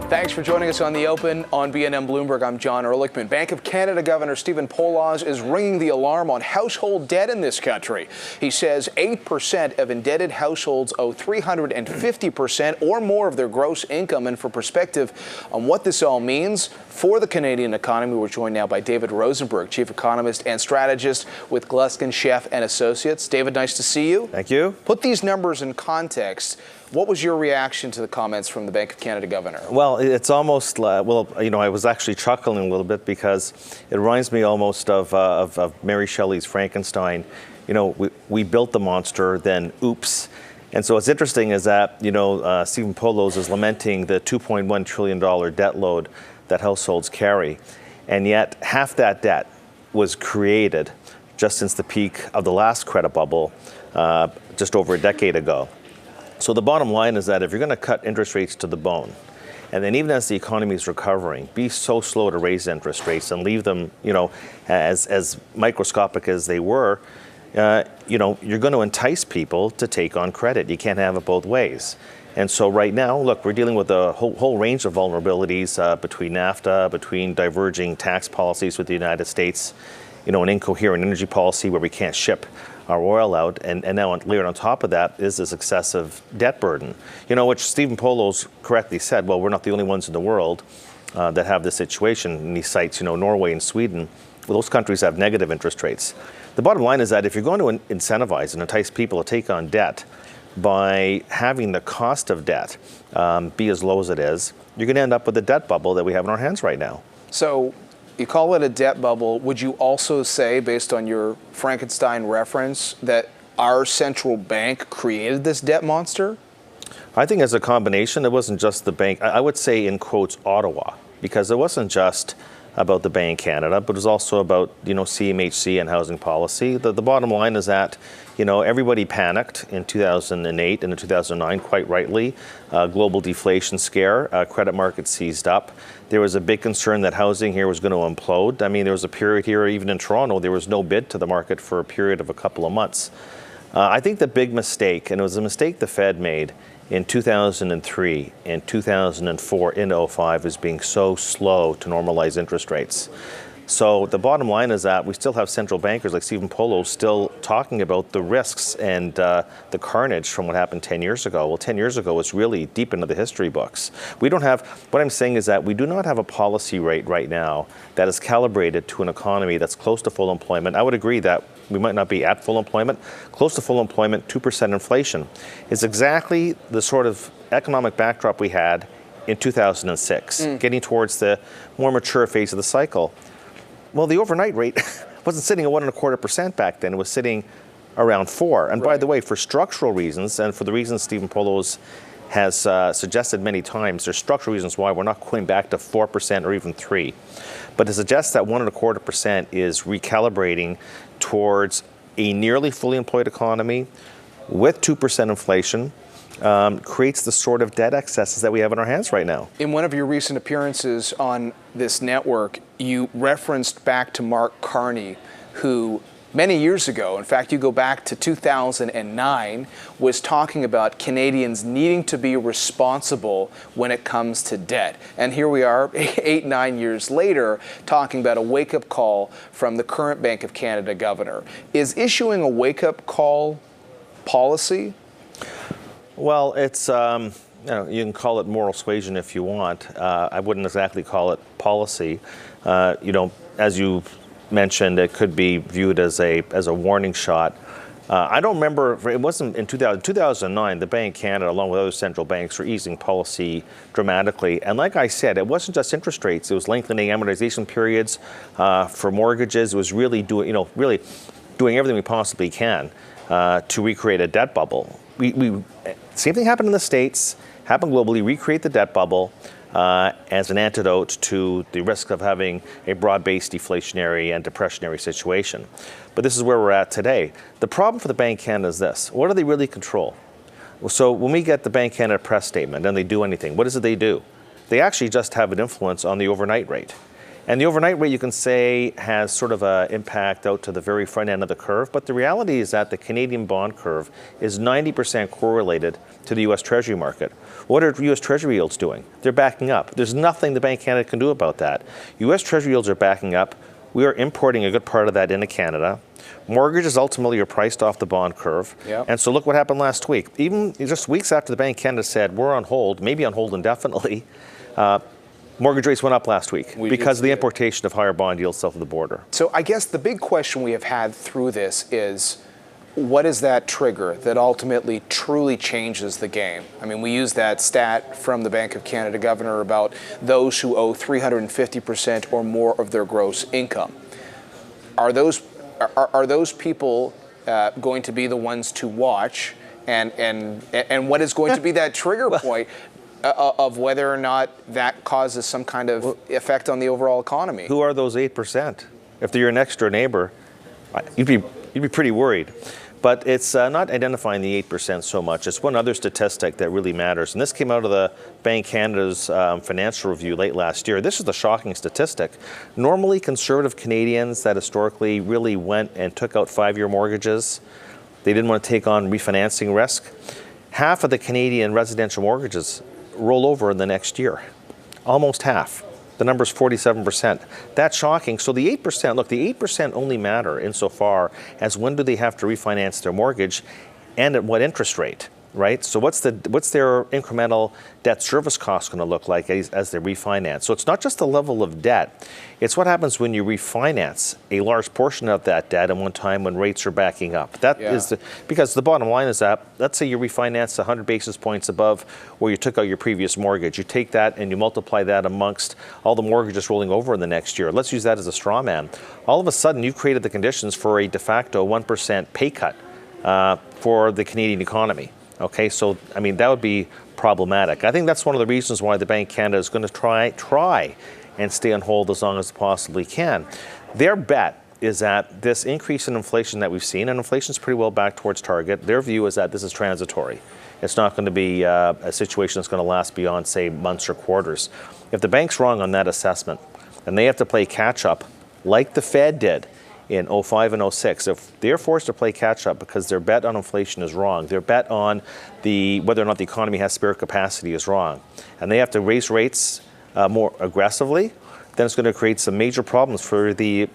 Thanks for joining us on The Open on BNN Bloomberg. I'm John Ehrlichman. Bank of Canada Governor Stephen Poloz is ringing the alarm on household debt in this country. He says 8% of indebted households owe 350% or more of their gross income. And for perspective on what this all means for the Canadian economy, we're joined now by David Rosenberg, chief economist and strategist with Gluskin Sheff Associates. David, nice to see you. Thank you. Put these numbers in context. What was your reaction to the comments from the Bank of Canada governor? Well, it's almost, I was actually chuckling a little bit because it reminds me almost of Mary Shelley's Frankenstein. We built the monster, then oops. And so what's interesting is that, Stephen Poloz is lamenting the $2.1 trillion debt load that households carry. And yet half that debt was created just since the peak of the last credit bubble just over a decade ago. So the bottom line is that if you're going to cut interest rates to the bone, and then even as the economy is recovering, be so slow to raise interest rates and leave them, as microscopic as they were, you're going to entice people to take on credit. You can't have it both ways. And so right now, look, we're dealing with a whole range of vulnerabilities between NAFTA, between diverging tax policies with the United States, an incoherent energy policy where we can't ship our oil out, and now layered on top of that is this excessive debt burden, which Stephen Poloz correctly said, well, we're not the only ones in the world that have this situation. And he cites, Norway and Sweden. Well, those countries have negative interest rates. The bottom line is that if you're going to incentivize and entice people to take on debt by having the cost of debt be as low as it is, you're going to end up with the debt bubble that we have in our hands right now. So you call it a debt bubble. Would you also say, based on your Frankenstein reference, that our central bank created this debt monster? I think as a combination, it wasn't just the bank. I would say in quotes, Ottawa, because it wasn't just about the Bank of Canada, but it was also about, CMHC and housing policy. The bottom line is that, everybody panicked in 2008 and in 2009, quite rightly. Global deflation scare, credit markets seized up. There was a big concern that housing here was going to implode. I mean, there was a period here, even in Toronto, there was no bid to the market for a period of a couple of months. I think the big mistake, and it was a mistake the Fed made in 2003 and 2004 in 05, is being so slow to normalize interest rates. So the bottom line is that we still have central bankers like Stephen Poloz still talking about the risks and the carnage from what happened 10 years ago. Well, 10 years ago was really deep into the history books. We don't have, what I'm saying is that we do not have a policy rate right now that is calibrated to an economy that's close to full employment. I would agree that we might not be at full employment. Close to full employment, 2% inflation is exactly the sort of economic backdrop we had in 2006, getting towards the more mature phase of the cycle. Well, the overnight rate wasn't sitting at 1.25% back then. It was sitting around 4%. And by the way, for structural reasons, and for the reasons Stephen Poloz has suggested many times, there's structural reasons why we're not going back to 4% or even 3%. But to suggest that 1.25% is recalibrating towards a nearly fully employed economy with 2% inflation creates the sort of debt excesses that we have in our hands right now. In one of your recent appearances on this network, you referenced back to Mark Carney, who many years ago, in fact, you go back to 2009, was talking about Canadians needing to be responsible when it comes to debt. And here we are 8-9 years later talking about a wake-up call from the current Bank of Canada governor. Is issuing a wake-up call policy? Well, it's, you can call it moral suasion if you want. I wouldn't exactly call it policy. As you mentioned, it could be viewed as a warning shot. I don't remember, it wasn't in 2009, the Bank of Canada, along with other central banks, were easing policy dramatically. And like I said, it wasn't just interest rates. It was lengthening amortization periods for mortgages. It was really doing everything we possibly can to recreate a debt bubble. Same thing happened in the States, happened globally, recreate the debt bubble as an antidote to the risk of having a broad-based deflationary and depressionary situation. But this is where we're at today. The problem for the Bank of Canada is this. What do they really control? So when we get the Bank of Canada press statement and they do anything, what is it they do? They actually just have an influence on the overnight rate. And the overnight rate, you can say, has sort of an impact out to the very front end of the curve. But the reality is that the Canadian bond curve is 90% correlated to the U.S. Treasury market. What are U.S. Treasury yields doing? They're backing up. There's nothing the Bank of Canada can do about that. U.S. Treasury yields are backing up. We are importing a good part of that into Canada. Mortgages ultimately are priced off the bond curve. Yep. And so look what happened last week. Even just weeks after the Bank of Canada said, we're on hold, maybe on hold indefinitely, mortgage rates went up last week because of the importation of higher bond yields south of the border. So I guess the big question we have had through this is, what is that trigger that ultimately truly changes the game? I mean, we use that stat from the Bank of Canada governor about those who owe 350% or more of their gross income. Are those people going to be the ones to watch? And what is going to be that trigger point of whether or not that causes some kind of effect on the overall economy? Who are those 8%? If they're your next door neighbor, you'd be pretty worried. But it's not identifying the 8% so much. It's one other statistic that really matters. And this came out of the Bank of Canada's financial review late last year. This is the shocking statistic. Normally, conservative Canadians that historically really went and took out 5-year mortgages, they didn't want to take on refinancing risk. Half of the Canadian residential mortgages roll over in the next year. Almost half. The number's 47%. That's shocking. So the 8%, look, the 8% only matter insofar as when do they have to refinance their mortgage and at what interest rate, right? So what's their incremental debt service cost going to look like as they refinance? So it's not just the level of debt. It's what happens when you refinance a large portion of that debt at one time when rates are backing up. Because the bottom line is that, let's say you refinance 100 basis points above where you took out your previous mortgage. You take that and you multiply that amongst all the mortgages rolling over in the next year. Let's use that as a straw man. All of a sudden, you've created the conditions for a de facto 1% pay cut for the Canadian economy. Okay, so, I mean, that would be problematic. I think that's one of the reasons why the Bank of Canada is going to try and stay on hold as long as it possibly can. Their bet is that this increase in inflation that we've seen, and inflation is pretty well back towards target, their view is that this is transitory. It's not going to be a situation that's going to last beyond, say, months or quarters. If the bank's wrong on that assessment, and they have to play catch-up like the Fed did in 05 and 06, if they're forced to play catch-up because their bet on inflation is wrong, their bet on whether or not the economy has spare capacity is wrong, and they have to raise rates more aggressively, then it's going to create some major problems for the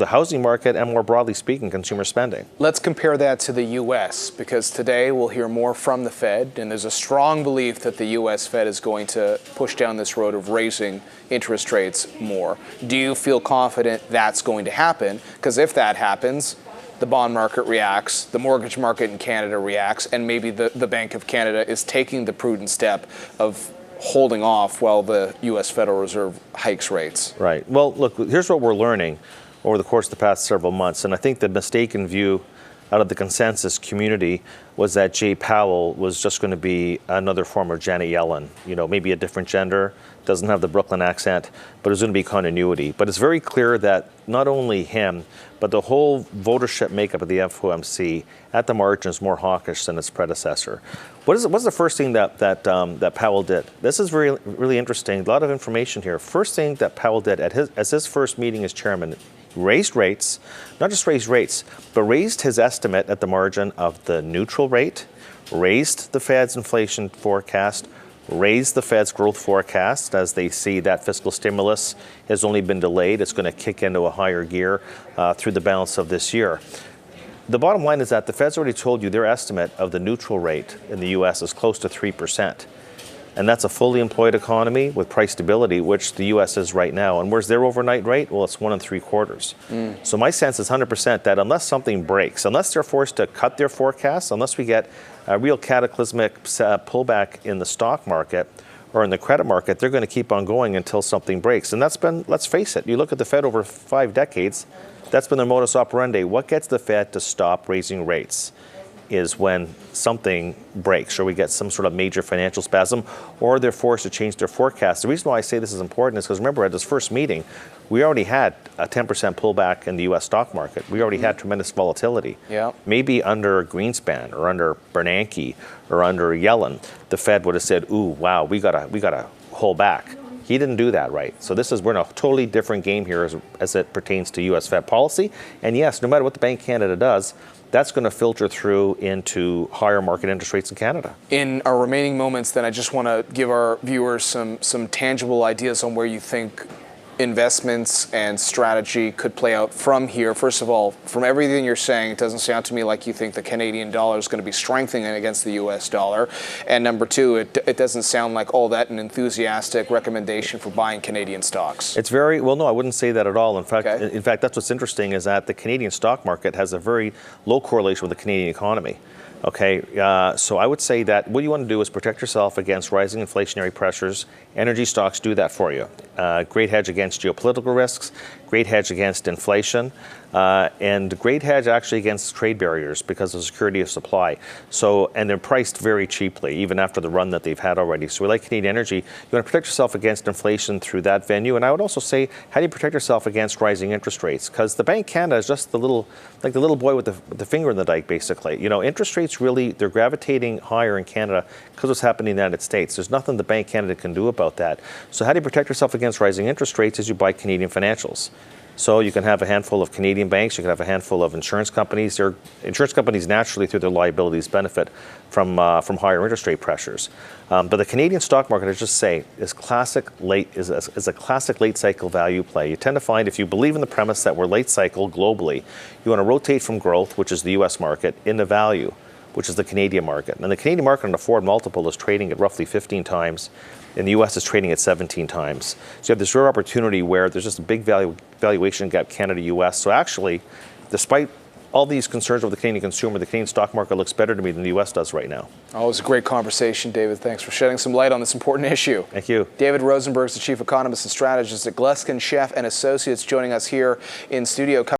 housing market and, more broadly speaking, consumer spending. Let's compare that to the U.S. because today we'll hear more from the Fed, and there's a strong belief that the U.S. Fed is going to push down this road of raising interest rates more. Do you feel confident that's going to happen? Because if that happens, the bond market reacts, the mortgage market in Canada reacts, and maybe the Bank of Canada is taking the prudent step of holding off while the U.S. Federal Reserve hikes rates. Right. Well, look, here's what we're learning over the course of the past several months. And I think the mistaken view out of the consensus community was that Jay Powell was just going to be another form of Janet Yellen, maybe a different gender, doesn't have the Brooklyn accent, but there's going to be continuity. But it's very clear that not only him, but the whole votership makeup of the FOMC at the margin is more hawkish than its predecessor. What's the first thing that Powell did? This is really interesting. A lot of information here. First thing that Powell did as his first meeting as chairman, raised rates, not just raised rates, but raised his estimate at the margin of the neutral rate, raised the Fed's inflation forecast, raised the Fed's growth forecast as they see that fiscal stimulus has only been delayed. It's going to kick into a higher gear through the balance of this year. The bottom line is that the Fed's already told you their estimate of the neutral rate in the U.S. is close to 3%. And that's a fully employed economy with price stability, which the U.S. is right now. And where's their overnight rate? Well, it's 1 3/4. So my sense is 100% that unless something breaks, unless they're forced to cut their forecasts, unless we get a real cataclysmic pullback in the stock market or in the credit market, they're going to keep on going until something breaks. And that's been, let's face it, you look at the Fed over 5 decades, that's been their modus operandi. What gets the Fed to stop raising rates is when something breaks or we get some sort of major financial spasm or they're forced to change their forecast. The reason why I say this is important is because remember at this first meeting, we already had a 10% pullback in the U.S. stock market. We already had tremendous volatility. Yeah. Maybe under Greenspan or under Bernanke or under Yellen, the Fed would have said, ooh, wow, we gotta hold back. He didn't do that right. So we're in a totally different game here as it pertains to U.S. Fed policy. And yes, no matter what the Bank of Canada does, that's going to filter through into higher market interest rates in Canada. In our remaining moments, then, I just want to give our viewers some tangible ideas on where you think investments and strategy could play out from here. First of all, from everything you're saying, it doesn't sound to me like you think the Canadian dollar is going to be strengthening against the U.S. dollar. And number two, it doesn't sound like all that an enthusiastic recommendation for buying Canadian stocks. It's very, well, no, I wouldn't say that at all. In fact, that's what's interesting is that the Canadian stock market has a very low correlation with the Canadian economy. Okay, so I would say that what you want to do is protect yourself against rising inflationary pressures. Energy stocks do that for you. Great hedge against geopolitical risks, great hedge against inflation, and great hedge actually against trade barriers because of security of supply. So, and they're priced very cheaply, even after the run that they've had already. So we like Canadian energy. You want to protect yourself against inflation through that venue. And I would also say, how do you protect yourself against rising interest rates? Because the Bank of Canada is just the little boy with the finger in the dike, basically. You know, interest rates really, they're gravitating higher in Canada because what's happening in the United States. There's nothing the Bank of Canada can do about that. So how do you protect yourself against rising interest rates is you buy Canadian financials. So you can have a handful of Canadian banks, you can have a handful of insurance companies. Insurance companies naturally, through their liabilities, benefit from higher interest rate pressures. But the Canadian stock market, I just say, is a classic late cycle value play. You tend to find, if you believe in the premise that we're late cycle globally, you want to rotate from growth, which is the U.S. market, into value, which is the Canadian market. And the Canadian market on a forward multiple is trading at roughly 15 times. In the U.S., is trading at 17 times. So you have this rare opportunity where there's just a big valuation gap, Canada-U.S. So actually, despite all these concerns over the Canadian consumer, the Canadian stock market looks better to me than the U.S. does right now. Always a great conversation, David. Thanks for shedding some light on this important issue. Thank you. David Rosenberg is the chief economist and strategist at Gluskin Sheff Associates, joining us here in studio.